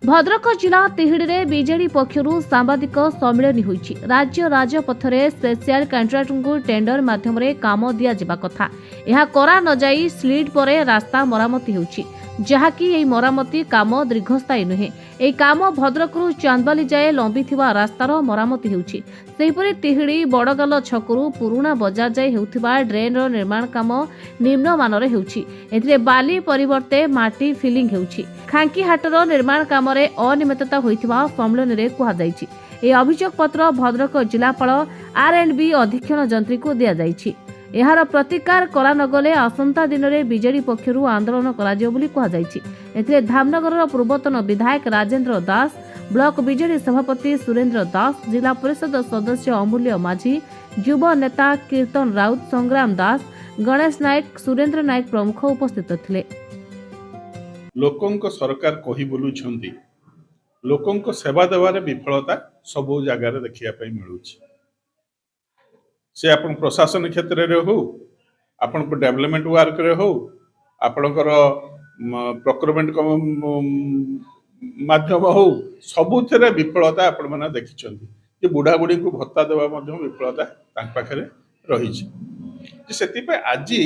भद्रक जिला तिहिड़ी बीजेडी पक्षर सांबादिक सम्मेलन होइछि। राज्य राजपथरे स्पेशल कॉन्ट्राक्टर को टेंडर माध्यम काम दिया कथा यह करा न जाई स्लीड परे रास्ता मरामती होउछि, जहाँकि यह मरामती काम दीर्घस्थायी नुहे। यह काम भद्रकरू चांदबाली जाए लंबी रास्तार मरामती होउछि। सेहिपरि तिहिड़ी बड़गाल छकरू पुराणा बजार जाए हेउथिबा ड्रेनर निर्माण काम निम्न मानर हेउछि। एथिरे बाली परिवर्ते माटी फिलिंग हेउछि। खांकीहाटर निर्माण काम अनियमितता होइथिबा सम्मेलन रे कुहा जाइछि। ए अभियोग पत्र भद्रक जिलापाल R&B अधीक्षण जंत्री को दिया जाइछि। एहार प्रतिकार करा नगले आसंता दिन में बीजेडी पक्षर आंदोलन कराजियो बोली कुहा जाइछि। एथिरे धामनगर पूर्वतन विधायक राजेंद्र दास, ब्लॉक बीजेडी सभापति सुरेंद्र दास, जिला परिषद सदस्य अमूल्य माझी, युव नेता कीर्तन राउत, संग्राम दास, गणेश नायक, सुरेंद्र नायक प्रमुख उपस्थित थिले। लोकंक सरकार कही बोलुछंती, लोकंक सेवा देवारे विफलता सबो जगह रे देखिया पई मिलुछि। से आपण प्रशासन क्षेत्र रे हो, आपण को डेवलपमेंट वर्क रे हो, आपणकर प्रोक्योरमेंट माध्यम हो, सबुथिरे विफलता आपण माने देखिछंती। जे बुढ़ा बुढ़ी को भत्ता देवा मध्यम विफलता तांक पाखरे रहिछि। जे सेति पे आजि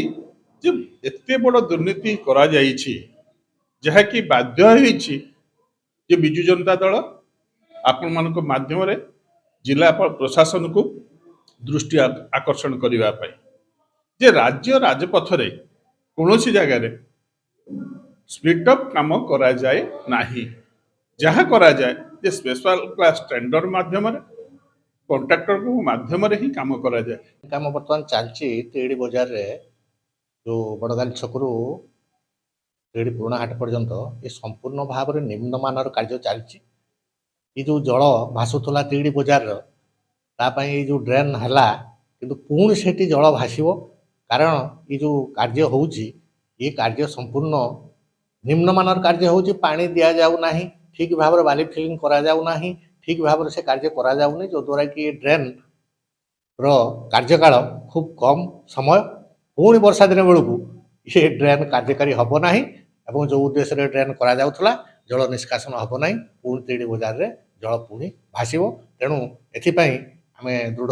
जे एते बड़ दुर्नीति करा जाईछि, जहा कि बाध्य होईछि जे बिजु जनता दल आपण मानक माध्यम रे जिला प्रशासन को दृष्टि आकर्षण करने जे राज्य राजपथ रे कौनसी जगह रे स्प्लिट अप काम करा जाए नाही। जहाँ करा जाए जे स्पेशल क्लास टेंडर माध्यम रे कॉन्ट्रैक्टर को माध्यम रे ही काम करा जाए। काम बर्तमान चलची तिहिड़ी बजार रे जो बड़गाल छकरू तिहिड़ी पुराणा हाट पर्यंत ये संपूर्ण भाव में निम्नमानर कार्य चलची। ये जो जल भासुला तिहिड़ी बजार तापाई जो ड्रेन हैला किंतु पुणी सेठी जल भासीबो, कारण ये जो कार्य होउची ये कार्य संपूर्ण निम्नमानर कार्य होउची। पानी दिया जाऊ नाही, ठीक भाव में बाली फिलिंग करा जाऊ नाही, ठीक भाव में से कार्य करा जाऊ नहीं, जो द्वारा कि ड्रेन रो कार्यकाल खूब कम समय पुणी वर्षा दिन बेलू ये ड्रेन कार्यकारी हम ना एवं जो उद्देश्य रे ड्रेन करा जाउथला जल निष्कासन हम ना पुणी तिहिड़ी बजार रे जल पुणी भासीबो। तेणु एथिपाई आमे दृढ़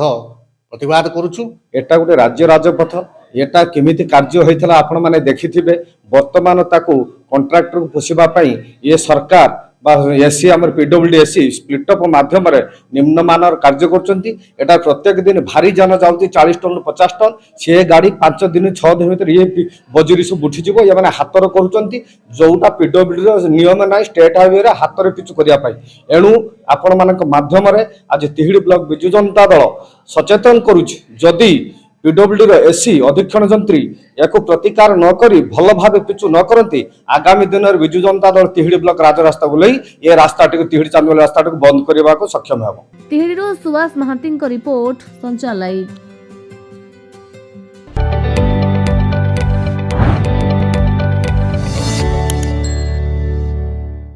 प्रतिवाद करुछु। एटा गोटे राज्य राजपथ, एटा केमिति कार्य होइथला आपण माने देखिथिबे। वर्तमान ताकू कॉन्ट्रैक्टर को पोषिबा पई ये सरकार बा एसी आमर PWD स्प्लिट अप माध्यम रे निम्नमानर कार्य करचंती। एटा प्रत्येक दिन भारी जान जाउती 40 टन 50 टन, से गाड़ी 5 दिन 6 दिन भीतर ये बजुरी सब उठी जिवो। ये माने हातर करूचंती, जोटा PWD रो नियम नाही स्टेट हाईवे रे हातर पिचु करिया पाई। एणु आपण मानक माध्यम रे आज तिहिड़ी ब्लॉक बिजु जनता दल सचेतन करूछि। जदि PWD रो एसी अधीक्षण जंत्री याको प्रतिकार न करी भल भाव पिचु न करती, आगामी दिन में बिजु जनता दल तिहिड़ी ब्लॉक राजरास्ता बुलाई ये रास्ता तिहिड़ी चांदबाली रास्ता बंद करने को सक्षम होबो। तिहिड़ी सुभाष महांती रिपोर्ट संचार लाइव।